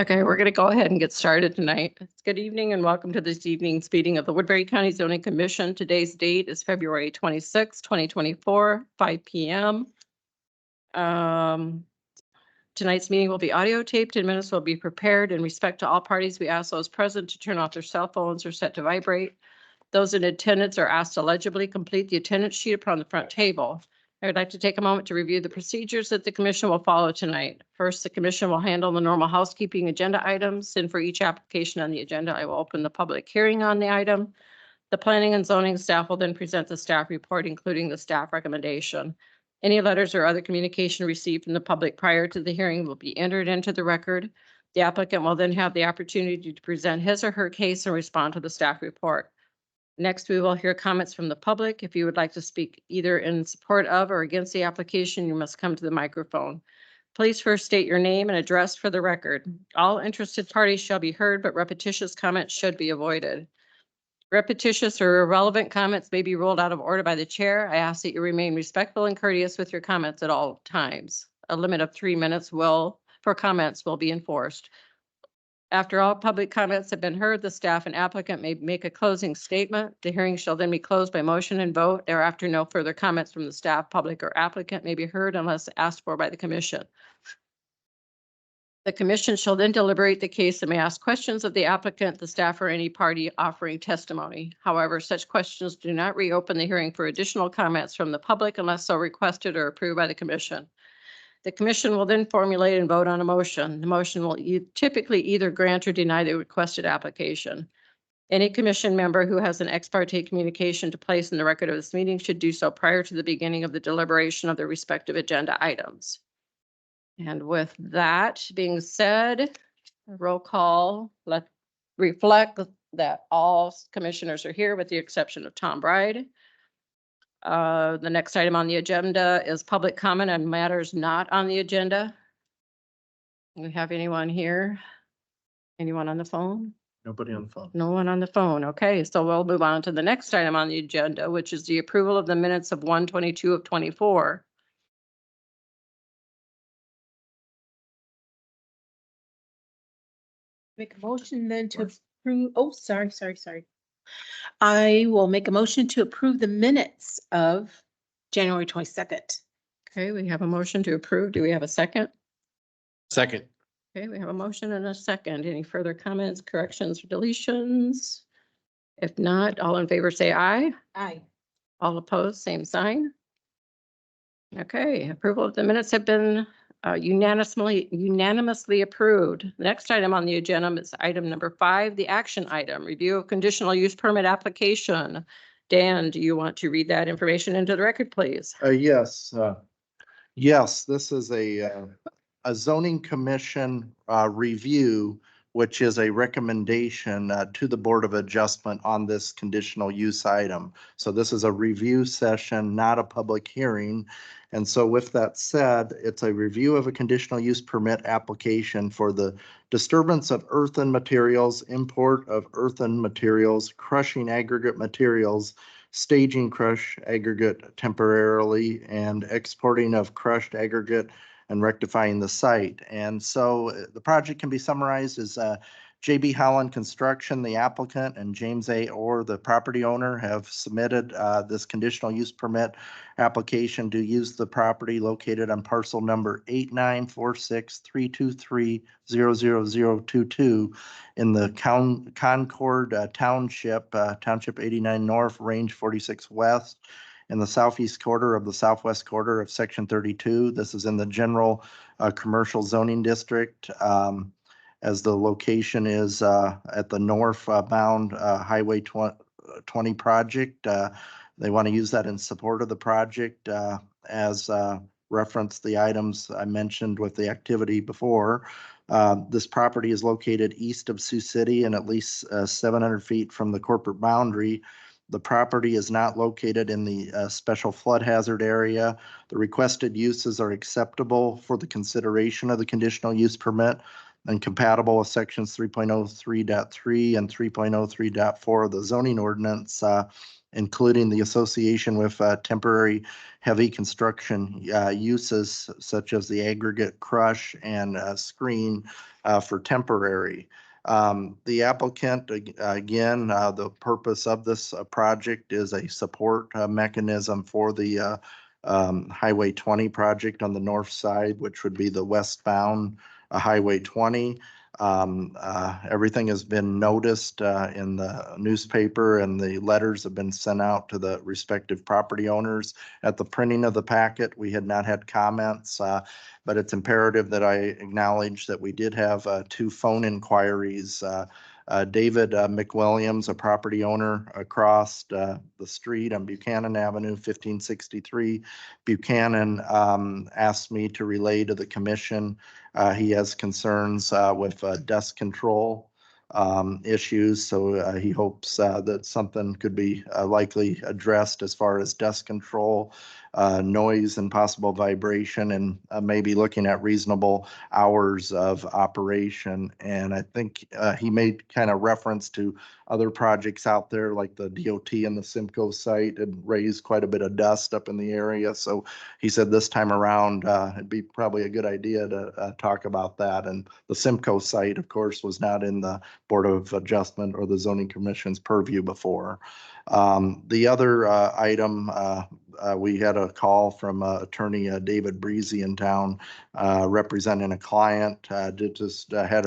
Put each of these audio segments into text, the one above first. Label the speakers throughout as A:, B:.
A: Okay, we're going to go ahead and get started tonight. Good evening and welcome to this evening's meeting of the Woodbury County Zoning Commission. Today's date is February 26, 2024, 5 p.m. Tonight's meeting will be audio taped and minutes will be prepared. In respect to all parties, we ask those present to turn off their cell phones or set to vibrate. Those in attendance are asked to legibly complete the attendance sheet upon the front table. I would like to take a moment to review the procedures that the commission will follow tonight. First, the commission will handle the normal housekeeping agenda items, and for each application on the agenda, I will open the public hearing on the item. The planning and zoning staff will then present the staff report, including the staff recommendation. Any letters or other communication received from the public prior to the hearing will be entered into the record. The applicant will then have the opportunity to present his or her case and respond to the staff report. Next, we will hear comments from the public. If you would like to speak either in support of or against the application, you must come to the microphone. Please first state your name and address for the record. All interested parties shall be heard, but repetitious comments should be avoided. Repetitious or irrelevant comments may be ruled out of order by the chair. I ask that you remain respectful and courteous with your comments at all times. A limit of 3 minutes for comments will be enforced. After all public comments have been heard, the staff and applicant may make a closing statement. The hearing shall then be closed by motion and vote. Thereafter, no further comments from the staff, public, or applicant may be heard unless asked for by the commission. The commission shall then deliberate the case and may ask questions of the applicant, the staff, or any party offering testimony. However, such questions do not reopen the hearing for additional comments from the public unless so requested or approved by the commission. The commission will then formulate and vote on a motion. The motion will typically either grant or deny the requested application. Any commission member who has an ex parte communication to place in the record of this meeting should do so prior to the beginning of the deliberation of the respective agenda items. And with that being said, roll call, let's reflect that all commissioners are here with the exception of Tom Bride. The next item on the agenda is public comment on matters not on the agenda. Do we have anyone here? Anyone on the phone?
B: Nobody on the phone.
A: No one on the phone. Okay, so we'll move on to the next item on the agenda, which is the approval of the minutes of 1/22 of 24.
C: Make a motion then to approve, oh, sorry. I will make a motion to approve the minutes of January 22nd.
A: Okay, we have a motion to approve. Do we have a second?
B: Second.
A: Okay, we have a motion and a second. Any further comments, corrections, or deletions? If not, all in favor say aye.
C: Aye.
A: All opposed, same sign. Okay, approval of the minutes have been unanimously approved. The next item on the agenda is item number 5, the action item, review of conditional use permit application. Dan, do you want to read that information into the record, please?
D: Yes. Yes, this is a zoning commission review, which is a recommendation to the Board of Adjustment on this conditional use item. So this is a review session, not a public hearing. And so with that said, it's a review of a conditional use permit application for the disturbance of earthen materials, import of earthen materials, crushing aggregate materials, staging crush aggregate temporarily, and exporting of crushed aggregate and rectifying the site. And so the project can be summarized as JB Holland Construction, the applicant, and James A. Orr, the property owner, have submitted this conditional use permit application to use the property located on parcel number 894632300022 in the Concord Township, Township 89 North, Range 46 West, in the southeast quarter of the southwest quarter of Section 32. This is in the general commercial zoning district. As the location is at the northbound Highway 20 project. They want to use that in support of the project as reference the items I mentioned with the activity before. This property is located east of Sioux City and at least 700 feet from the corporate boundary. The property is not located in the special flood hazard area. The requested uses are acceptable for the consideration of the conditional use permit and compatible with sections 3.03.3 and 3.03.4 of the zoning ordinance. including the association with temporary heavy construction uses such as the aggregate crush and screen for temporary. The applicant, again, the purpose of this project is a support mechanism for the Highway 20 project on the north side, which would be the westbound Highway 20. Everything has been noticed in the newspaper, and the letters have been sent out to the respective property owners. At the printing of the packet, we had not had comments, but it's imperative that I acknowledge that we did have 2 phone inquiries. David McWilliams, a property owner across the street on Buchanan Avenue, 1563 Buchanan, asked me to relay to the commission. He has concerns with dust control issues, so he hopes that something could be likely addressed as far as dust control, noise and possible vibration, and maybe looking at reasonable hours of operation. And I think he made kind of reference to other projects out there like the DOT and the Simcoe site and raised quite a bit of dust up in the area. So he said this time around, it'd be probably a good idea to talk about that. And the Simcoe site, of course, was not in the Board of Adjustment or the Zoning Commission's purview before. The other item, we had a call from attorney David Breezy in town representing a client. Had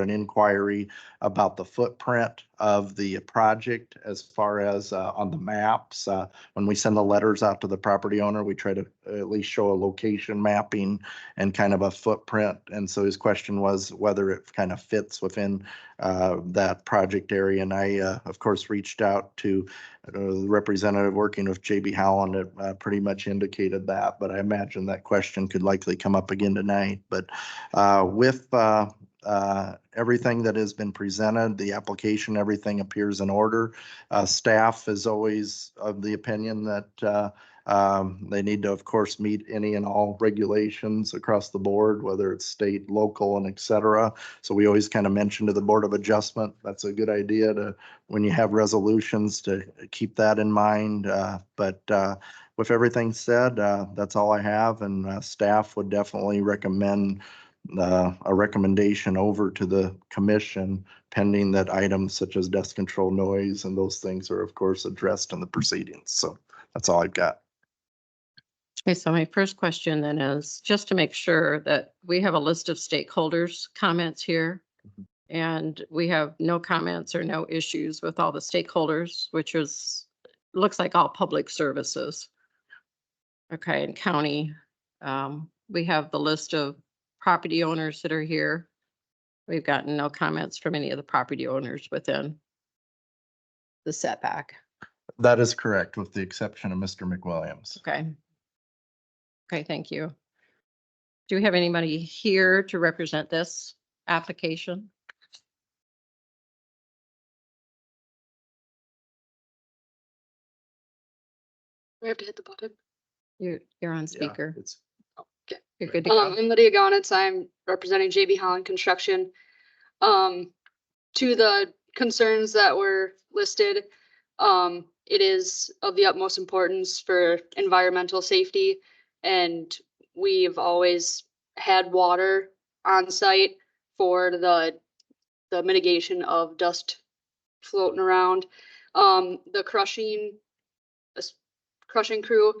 D: an inquiry about the footprint of the project as far as on the maps. When we send the letters out to the property owner, we try to at least show a location mapping and kind of a footprint. And so his question was whether it kind of fits within that project area. And I, of course, reached out to the representative working with JB Howland. It pretty much indicated that, but I imagine that question could likely come up again tonight. But with everything that has been presented, the application, everything appears in order. Staff is always of the opinion that they need to, of course, meet any and all regulations across the board, whether it's state, local, and et cetera. So we always kind of mention to the Board of Adjustment, that's a good idea to, when you have resolutions, to keep that in mind. But with everything said, that's all I have, and staff would definitely recommend a recommendation over to the commission pending that items such as dust control, noise, and those things are, of course, addressed in the proceedings. So that's all I've got.
A: Okay, so my first question then is just to make sure that we have a list of stakeholders' comments here. And we have no comments or no issues with all the stakeholders, which is, looks like all public services. Okay, and county, we have the list of property owners that are here. We've gotten no comments from any of the property owners within the setback.
D: That is correct, with the exception of Mr. McWilliams.
A: Okay. Okay, thank you. Do we have anybody here to represent this application?
E: We have to hit the button.
A: You're on speaker.
D: It's
E: Okay.
A: You're good to go.
E: I'm Lydia Gaunitz. I'm representing JB Holland Construction. To the concerns that were listed, it is of the utmost importance for environmental safety, and we've always had water on site for the mitigation of dust floating around. The crushing crew,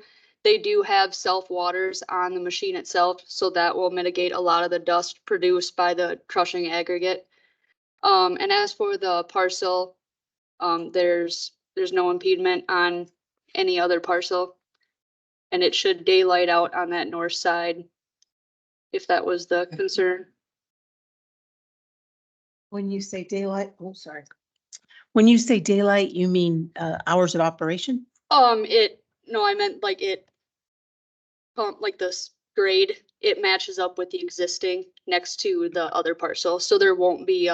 E: they do have self waters on the machine itself, so that will mitigate a lot of the dust produced by the crushing aggregate. And as for the parcel, there's no impediment on any other parcel, and it should daylight out on that north side, if that was the concern.
C: When you say daylight, oh, sorry. When you say daylight, you mean hours of operation?
E: I meant like it, like this grade, it matches up with the existing next to the other parcel. So there won't be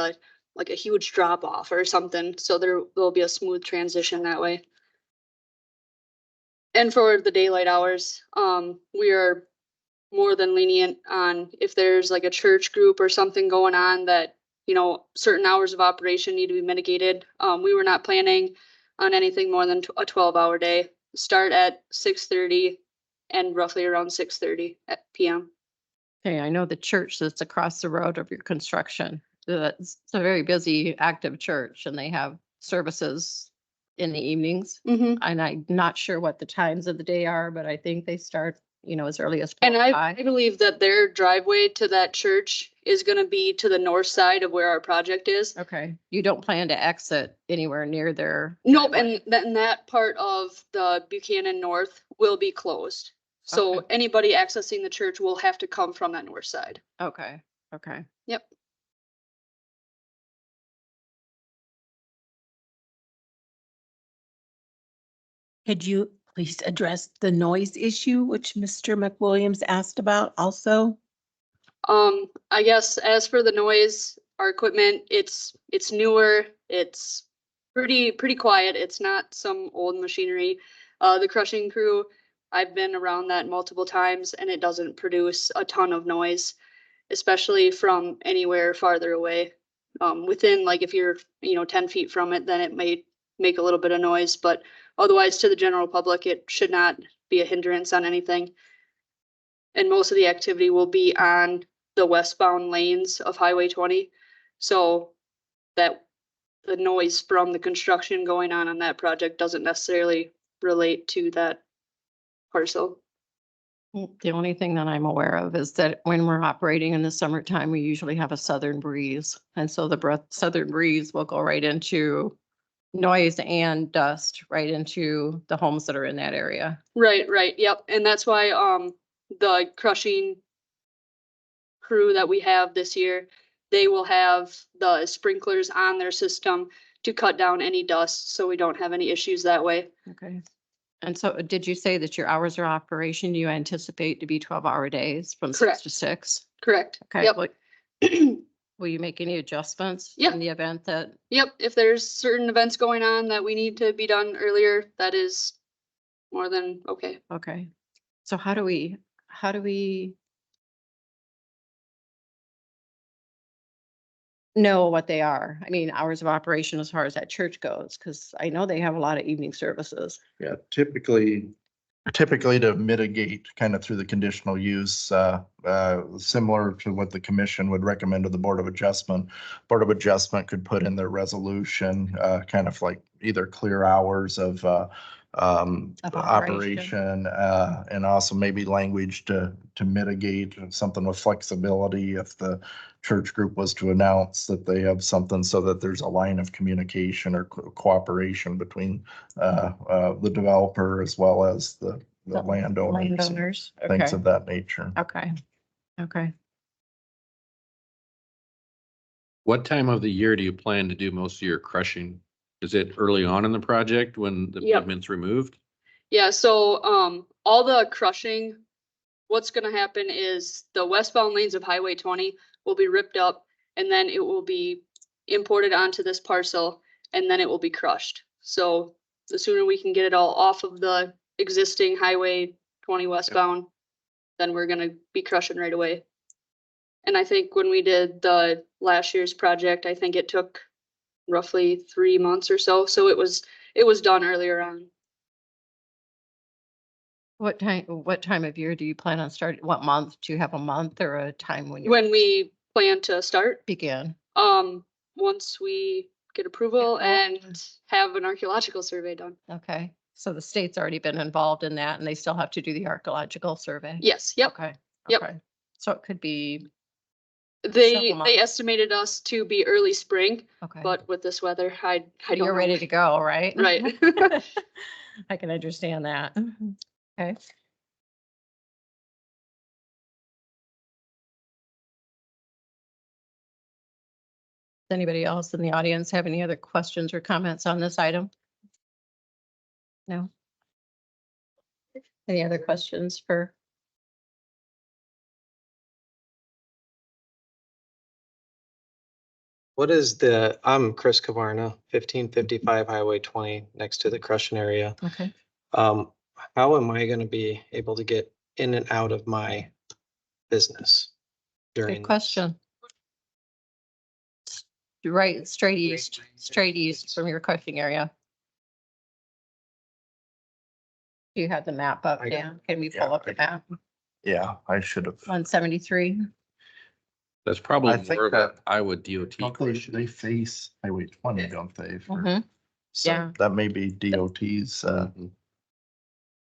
E: like a huge drop off or something. So there will be a smooth transition that way. And for the daylight hours, we are more than lenient on if there's like a church group or something going on that, certain hours of operation need to be mitigated. We were not planning on anything more than a 12-hour day. Start at 6:30 and roughly around 6:30 p.m.
A: Okay, I know the church that's across the road of your construction. It's a very busy, active church and they have services in the evenings.
E: Mhm.
A: And I'm not sure what the times of the day are, but I think they start, as early as
E: And I
A: 5.
E: believe that their driveway to that church is gonna be to the north side of where our project is.
A: Okay, you don't plan to exit anywhere near their.
E: Nope,
A: driveway.
E: and that part of the Buchanan North will be closed. So
A: Okay.
E: anybody accessing the church will have to come from that north side.
A: Okay, okay.
E: Yep.
C: Could you please address the noise issue, which Mr. McWilliams asked about also?
E: I guess as for the noise, our equipment, it's newer, it's pretty quiet. It's not some old machinery. The crushing crew, I've been around that multiple times and it doesn't produce a ton of noise, especially from anywhere farther away. Within, like, if you're, 10 feet from it, then it may make a little bit of noise, but otherwise to the general public, it should not be a hindrance on anything. And most of the activity will be on the westbound lanes of Highway 20. So that the noise from the construction going on that project doesn't necessarily relate to that parcel.
A: The only thing that I'm aware of is that when we're operating in the summertime, we usually have a southern breeze. And so the southern breeze will go right into noise and dust, right into the homes that are in that area.
E: Right, yep. And that's why the crushing crew that we have this year, they will have the sprinklers on their system to cut down any dust, so we don't have any issues that way.
A: Okay. And so did you say that your hours of operation, you anticipate to be 12-hour days from 6
E: Correct.
A: to 6?
E: Correct.
A: Okay.
E: Yep.
A: Will you make any adjustments
E: Yeah.
A: in the event that,
E: Yep, if there's certain events going on that we need to be done earlier, that is more than okay.
A: okay. So how do we know what they are? I mean, hours of operation as far as that church goes, because I know they have a lot of evening services.
D: Yeah, typically to mitigate kind of through the conditional use, similar to what the commission would recommend to the Board of Adjustment. Board of Adjustment could put in their resolution, kind of like either clear hours of
A: Of
D: operation, and also maybe language to mitigate something with flexibility if the church group was to announce that they have something so that there's a line of communication or cooperation between the developer as well as the landowners, and
A: Landowners.
D: things
A: Okay.
D: of that nature.
A: Okay. Okay.
B: What time of the year do you plan to do most of your crushing? Is it early on in the project when the
E: Yep.
B: pavement's removed?
E: Yeah, so all the crushing, what's gonna happen is the westbound lanes of Highway 20 will be ripped up and then it will be imported onto this parcel and then it will be crushed. So the sooner we can get it all off of the existing Highway 20 westbound, then we're gonna be crushing right away. And I think when we did the last year's project, I think it took roughly 3 months or so. So it was done earlier on.
A: What time of year do you plan on starting? What month? Do you have a month or a time when you
E: When we plan to start,
A: begin?
E: once we get approval
A: Approval.
E: and have an archaeological survey done.
A: Okay. So the state's already been involved in that and they still have to do the archaeological survey?
E: Yes, yep.
A: Okay.
E: Yep.
A: Okay. So it could be,
E: They
A: Several months.
E: estimated us to be early spring,
A: okay.
E: but with this weather, I don't know.
A: You're ready to go, right?
E: Right.
A: I can understand that. Okay. Does anybody else in the audience have any other questions or comments on this item? No? Any other questions for?
F: What is I'm Chris Kavarna, 1555 Highway 20, next to the crushing area.
A: Okay.
F: How am I gonna be able to get in and out of my business during?
A: Good question. Right, straight east from your crushing area. You had the map up,
F: I got-
A: Dan. Can we
D: yeah,
A: pull up the
D: I got
A: map?
D: Yeah, I should have.
A: 173.
B: That's probably
D: I think
B: more of a
D: that-
B: Iowa DOT
D: Don't they
B: question.
D: face Highway 20, don't they?
A: Mhm.
D: So
A: Yeah.
D: that may be DOT's,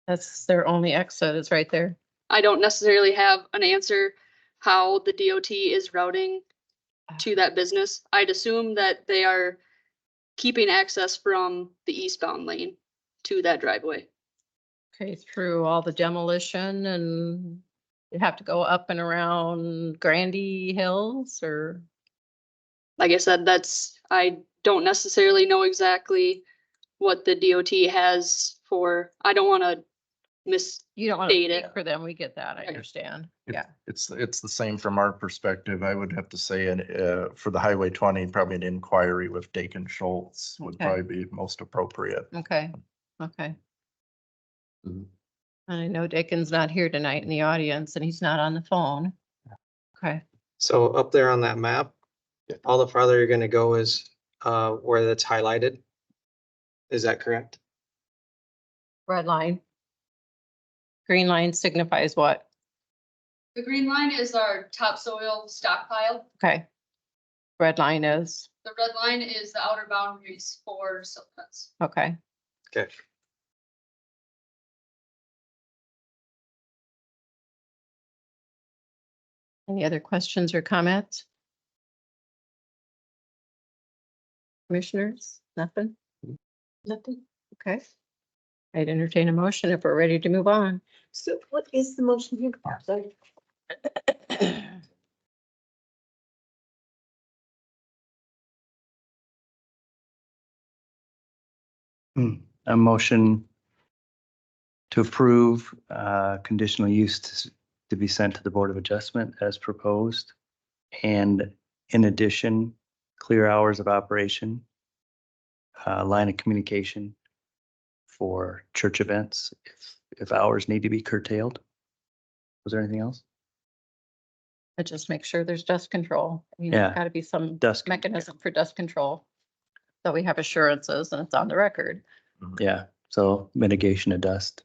A: That's their only exit is right there.
E: I don't necessarily have an answer how the DOT is routing to that business. I'd assume that they are keeping access from the eastbound lane to that driveway.
A: Okay, through all the demolition and you have to go up and around Grandy Hills or,
E: Like I said, I don't necessarily know exactly what the DOT has for, I don't want to
A: you don't want to
E: misstate
A: speak
E: it.
A: for them. We get that. I
E: Right.
A: understand.
D: it-
A: Yeah.
D: it's the same from our perspective. I would have to say, for the Highway 20, probably an inquiry with Dakin Schultz would
A: Okay.
D: probably be most appropriate.
A: Okay. Okay.
B: Mhm.
A: And I know Dakin's not here tonight in the audience and he's not on the phone. Okay.
F: So up there on that map, all the farther you're gonna go is where that's highlighted. Is that correct?
A: Red line. Green line signifies what?
E: The green line is our topsoil stockpile.
A: Okay. Red line is,
E: The red line is the outer boundaries for silt fence.
A: okay.
F: Okay.
A: Any other questions or comments? Commissioners, nothing? Nothing. Okay. I'd entertain a motion if we're ready to move on.
C: So what is the motion here? Sorry.
G: A motion to approve conditional use to be sent to the Board of Adjustment as proposed. And in addition, clear hours of operation, line of communication for church events, if hours need to be curtailed. Was there anything else?
A: But just make sure there's dust control. I mean,
G: Yeah.
A: there's gotta be some
G: Dust.
A: mechanism for dust control. So we have assurances and it's on the record.
G: Yeah, so mitigation of dust.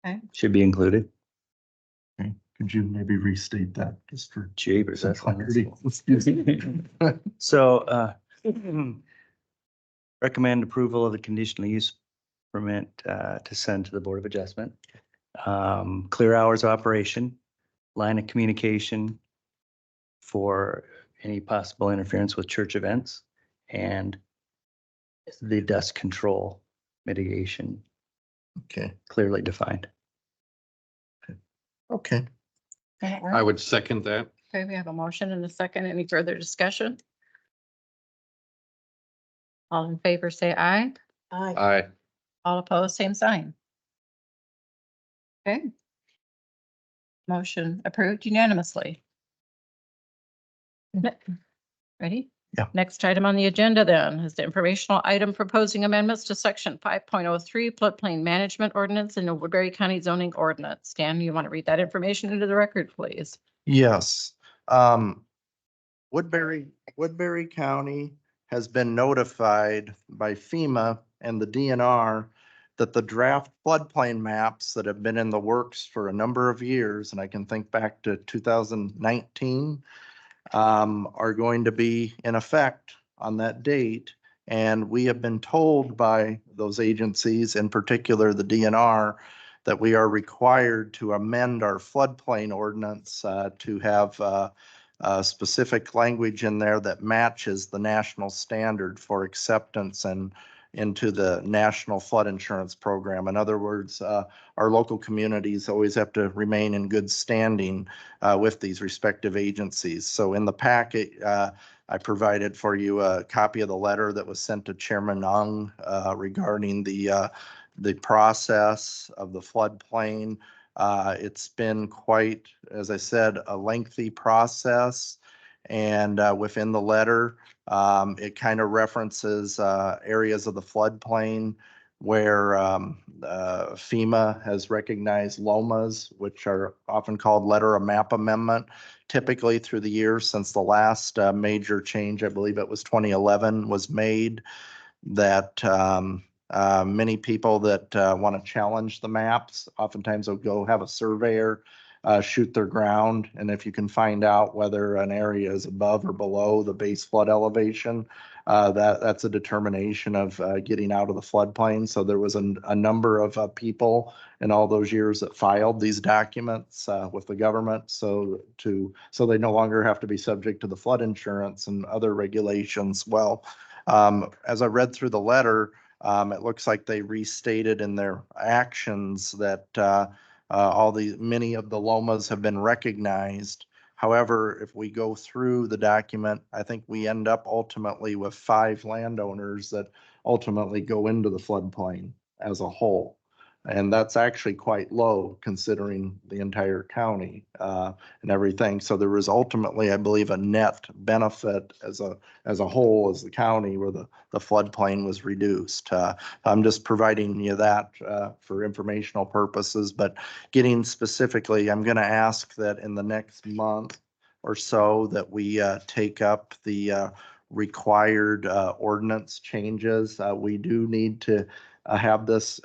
A: Okay.
G: Should be included.
D: Could you maybe restate that just for
G: Jeepers,
D: some
G: that's long.
D: clarity? Excuse me.
G: So, recommend approval of the conditional use permit, to send to the Board of Adjustment. Clear hours of operation, line of communication for any possible interference with church events, and the dust control mitigation
D: Okay,
G: clearly defined.
D: okay.
B: I would second that.
A: Okay, we have a motion and a second. Any further discussion? All in favor, say aye.
C: Aye.
B: Aye.
A: All opposed, same sign. Okay. Motion approved unanimously. Ready?
D: Yeah.
A: Next item on the agenda then is the informational item proposing amendments to section 5.03 floodplain management ordinance in the Woodbury County zoning ordinance. Dan, you want to read that information into the record, please?
D: Yes. Woodbury County has been notified by FEMA and the DNR that the draft floodplain maps that have been in the works for a number of years, and I can think back to 2019, are going to be in effect on that date. And we have been told by those agencies, in particular the DNR, that we are required to amend our floodplain ordinance to have specific language in there that matches the national standard for acceptance and into the National Flood Insurance Program. In other words, our local communities always have to remain in good standing with these respective agencies. So in the packet, I provided for you a copy of the letter that was sent to Chairman Ung regarding the process of the floodplain. It's been quite, as I said, a lengthy process. And within the letter, it kind of references areas of the floodplain where FEMA has recognized LOMAs, which are often called letter of map amendment, typically through the years since the last major change, I believe it was 2011, was made, that Many people that want to challenge the maps, oftentimes will go have a surveyor shoot their ground. And if you can find out whether an area is above or below the base flood elevation, that's a determination of getting out of the floodplain. So there was a number of people in all those years that filed these documents with the government. So they no longer have to be subject to the flood insurance and other regulations. Well, as I read through the letter, it looks like they restated in their actions that many of the lomas have been recognized. However, if we go through the document, I think we end up ultimately with 5 landowners that ultimately go into the floodplain as a whole. And that's actually quite low considering the entire county and everything. So there was ultimately, I believe, a net benefit as a whole, as the county, where the floodplain was reduced. I'm just providing you that for informational purposes, but getting specifically, I'm going to ask that in the next month or so that we take up the required ordinance changes. We do need to have this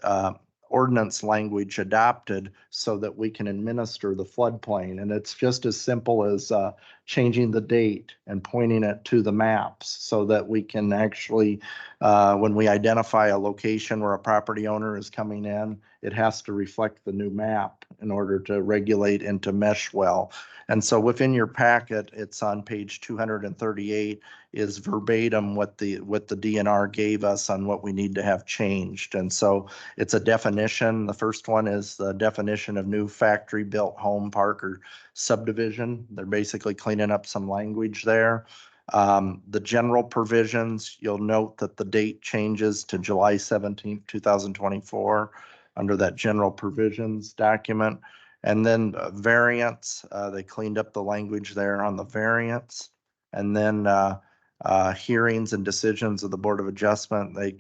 D: ordinance language adopted so that we can administer the floodplain. And it's just as simple as changing the date and pointing it to the maps so that we can actually, when we identify a location where a property owner is coming in, it has to reflect the new map in order to regulate into mesh well. And so within your packet, it's on page 238 is verbatim what the DNR gave us on what we need to have changed. And so it's a definition. The first one is the definition of new factory built home, park, or subdivision. They're basically cleaning up some language there. The general provisions, you'll note that the date changes to July 17th, 2024 under that general provisions document. And then variance, they cleaned up the language there on the variance. And then hearings and decisions of the Board of Adjustment, they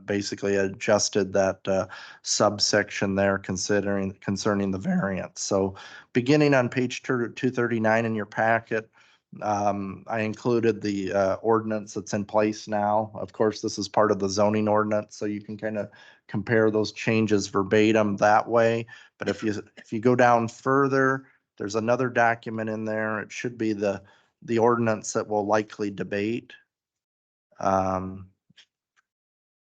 D: basically adjusted that subsection there concerning the variance. So beginning on page 239 in your packet, I included the ordinance that's in place now. Of course, this is part of the zoning ordinance, so you can kind of compare those changes verbatim that way. But if you go down further, there's another document in there. It should be the ordinance that we'll likely debate. Trying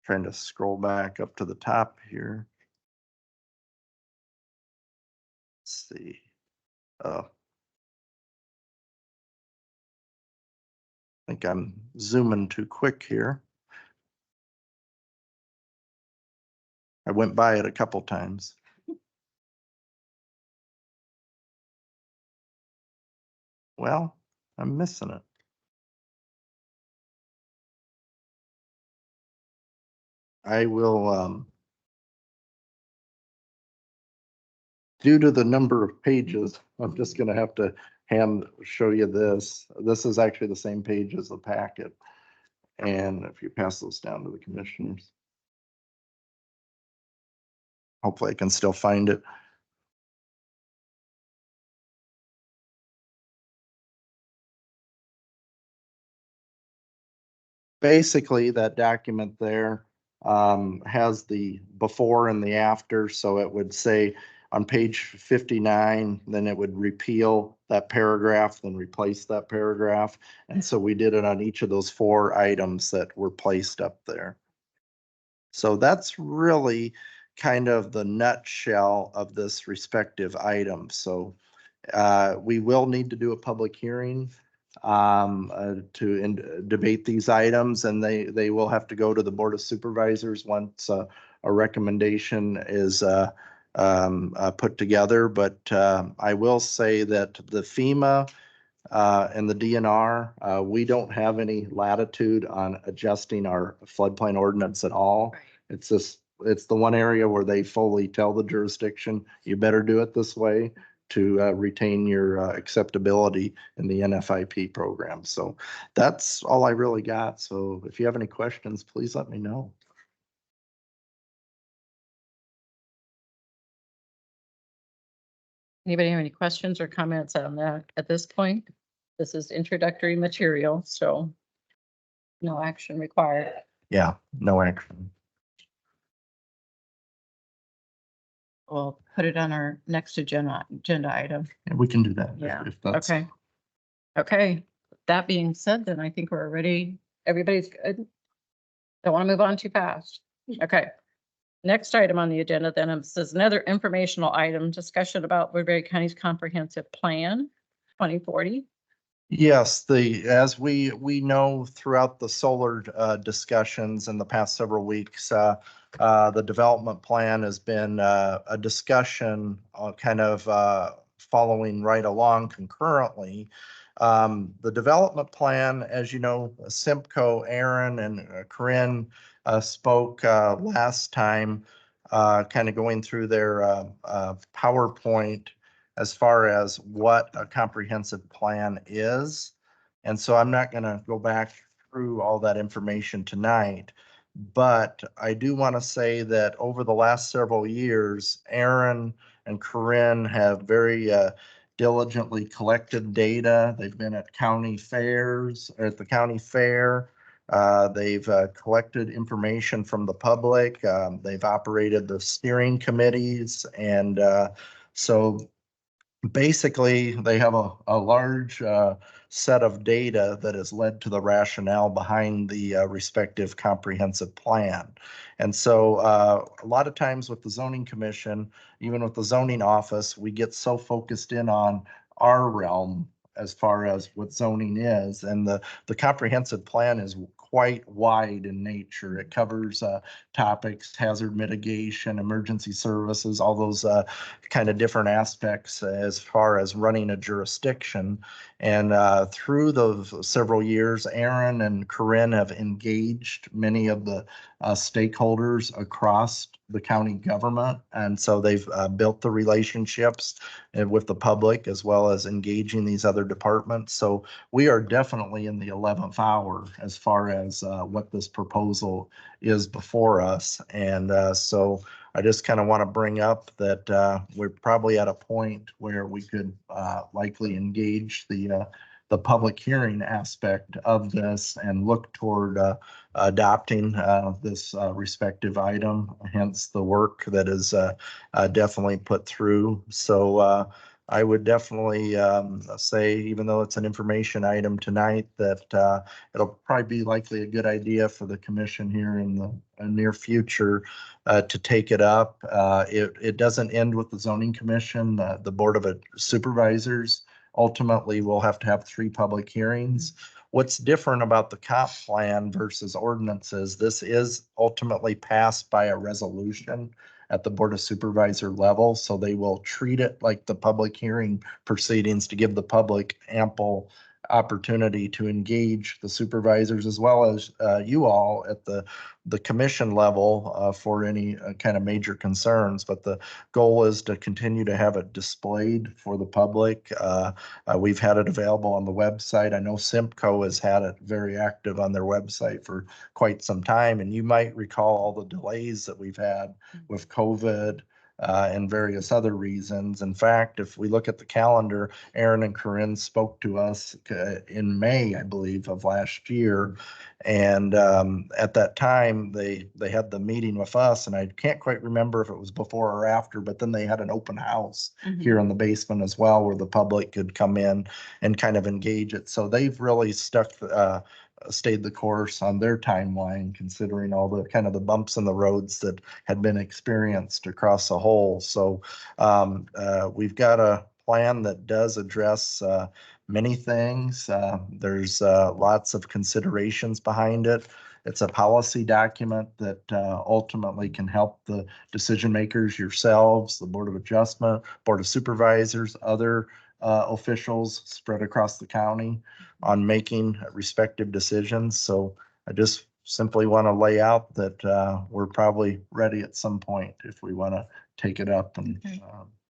D: to scroll back up to the top here. Let's see. Oh. I think I'm zooming too quick here. I went by it a couple times. Well, I'm missing it. I will, due to the number of pages, I'm just gonna have to show you this. This is actually the same page as the packet. And if you pass those down to the commissioners. Hopefully I can still find it. Basically, that document there has the before and the after. So it would say on page 59, then it would repeal that paragraph, then replace that paragraph. And so we did it on each of those 4 items that were placed up there. So that's really kind of the nutshell of this respective item. So we will need to do a public hearing to debate these items, and they will have to go to the Board of Supervisors once a recommendation is put together. But I will say that the FEMA and the DNR, we don't have any latitude on adjusting our floodplain ordinance at all. It's the one area where they fully tell the jurisdiction, you better do it this way to retain your acceptability in the NFIP program. So that's all I really got. So if you have any questions, please let me know.
A: Anybody have any questions or comments on that at this point? This is introductory material, so no action required.
D: Yeah, no action.
A: we'll put it on our next agenda item.
D: And we can do that.
A: Yeah,
D: if that's-
A: okay. Okay, that being said, then I think we're ready. Everybody's good. Don't want to move on too fast. Okay. Next item on the agenda then is another informational item, discussion about Woodbury County's comprehensive plan 2040.
D: Yes, as we know throughout the solar discussions in the past several weeks, the development plan has been a discussion kind of following right along concurrently. The development plan, as you know, Simcoe, Aaron and Corinne spoke last time, kind of going through their PowerPoint as far as what a comprehensive plan is. And so I'm not going to go back through all that information tonight, but I do want to say that over the last several years, Aaron and Corinne have very diligently collected data. They've been at county fairs, or at the county fair. They've collected information from the public. They've operated the steering committees. And so basically, they have a large set of data that has led to the rationale behind the respective comprehensive plan. And so a lot of times with the zoning commission, even with the zoning office, we get so focused in on our realm as far as what zoning is. And the comprehensive plan is quite wide in nature. It covers topics, hazard mitigation, emergency services, all those kind of different aspects as far as running a jurisdiction. And through those several years, Aaron and Corinne have engaged many of the stakeholders across the county government. And so they've built the relationships with the public as well as engaging these other departments. So we are definitely in the 11th hour as far as what this proposal is before us. And so I just kind of want to bring up that we're probably at a point where we could likely engage the public hearing aspect of this and look toward adopting this respective item, hence the work that is definitely put through. So I would definitely say, even though it's an information item tonight, that it'll probably be likely a good idea for the commission here in the near future to take it up. It doesn't end with the zoning commission. The Board of Supervisors ultimately will have to have 3 public hearings. What's different about the comp plan versus ordinances, this is ultimately passed by a resolution at the Board of Supervisor level. So they will treat it like the public hearing proceedings to give the public ample opportunity to engage the supervisors as well as you all at the commission level for any kind of major concerns. But the goal is to continue to have it displayed for the public. We've had it available on the website. I know Simcoe has had it very active on their website for quite some time. And you might recall all the delays that we've had with COVID and various other reasons. In fact, if we look at the calendar, Aaron and Corinne spoke to us in May, I believe, of last year. And at that time, they had the meeting with us, and I can't quite remember if it was before or after, but then they had an open house here in the basement as well, where the public could come in and kind of engage it. So they've really stayed the course on their timeline, considering all the kind of the bumps in the roads that had been experienced across the whole. So we've got a plan that does address many things. There's lots of considerations behind it. It's a policy document that ultimately can help the decision makers, yourselves, the Board of Adjustment, Board of Supervisors, other officials spread across the county on making respective decisions. So I just simply want to lay out that we're probably ready at some point if we want to take it up and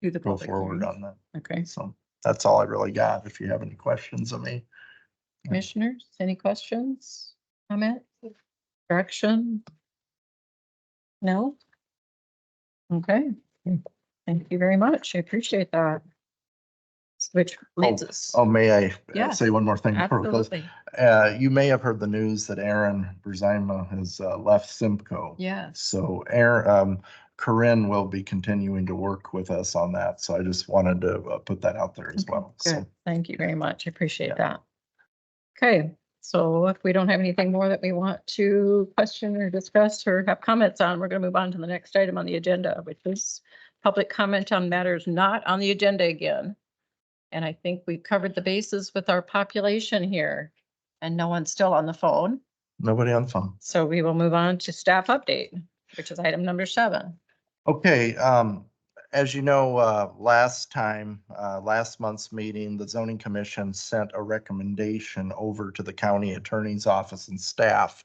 A: Do the
D: go
A: public
D: forward
A: hearing.
D: on that.
A: Okay,
D: So that's all I really got. If you have any questions of me.
A: commissioners, any questions, comments, direction? No? Okay, thank you very much. I appreciate that. Which leads us.
D: Oh, may I
A: Yeah,
D: say one more thing before we close?
A: Absolutely.
D: You may have heard the news that Aaron Brzeima has left Simcoe.
A: Yes.
D: So Aaron, Corinne will be continuing to work with us on that. So I just wanted to put that out there as well.
A: Good.
D: So,
A: Thank you very much. I appreciate
D: Yeah.
A: that. Okay, so if we don't have anything more that we want to question or discuss or have comments on, we're going to move on to the next item on the agenda, which is public comment on matters not on the agenda again. And I think we covered the bases with our population here and no one's still on the phone.
D: nobody on the phone.
A: So we will move on to staff update, which is item number 7.
D: Okay, as you know, last month's meeting, the zoning commission sent a recommendation over to the county attorney's office and staff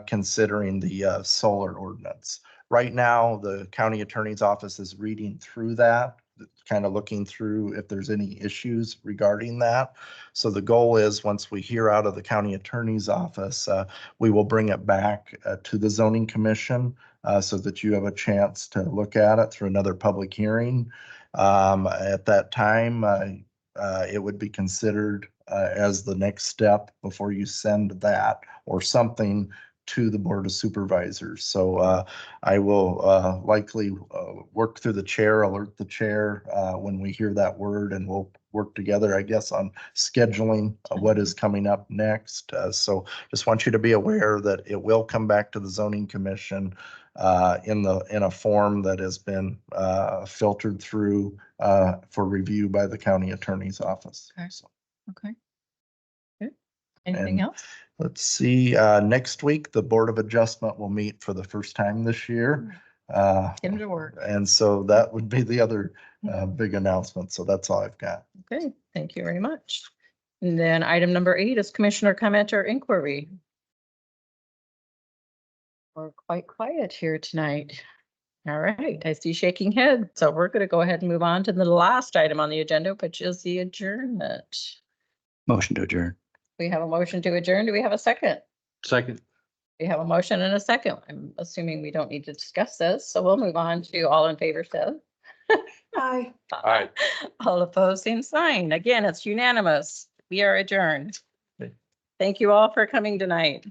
D: considering the solar ordinance. Right now, the county attorney's office is reading through that, kind of looking through if there's any issues regarding that. So the goal is, once we hear out of the county attorney's office, we will bring it back to the zoning commission so that you have a chance to look at it through another public hearing. At that time, it would be considered as the next step before you send that or something to the Board of Supervisors. So I will likely work through the chair, alert the chair when we hear that word, and we'll work together, I guess, on scheduling what is coming up next. So just want you to be aware that it will come back to the zoning commission in a form that has been filtered through for review by the county attorney's office.
A: Okay.
D: So,
A: Okay. Good. Anything
D: And-
A: else?
D: let's see, next week, the Board of Adjustment will meet for the first time this year.
A: Get 'em to work.
D: And so that would be the other big announcement. So that's all I've got.
A: Okay, thank you very much. And then item number 8 is commissioner comment or inquiry. We're quite quiet here tonight. All right, I see shaking head. So we're going to go ahead and move on to the last item on the agenda, which is the adjournment.
G: Motion to adjourn.
A: We have a motion to adjourn. Do we have a second?
B: Second.
A: We have a motion and a second. I'm assuming we don't need to discuss this, so we'll move on to all in favor, said.
C: Aye.
B: Aye.
A: All opposed, same sign. Again, it's unanimous. We are adjourned.
B: Okay.
A: Thank you all for coming tonight.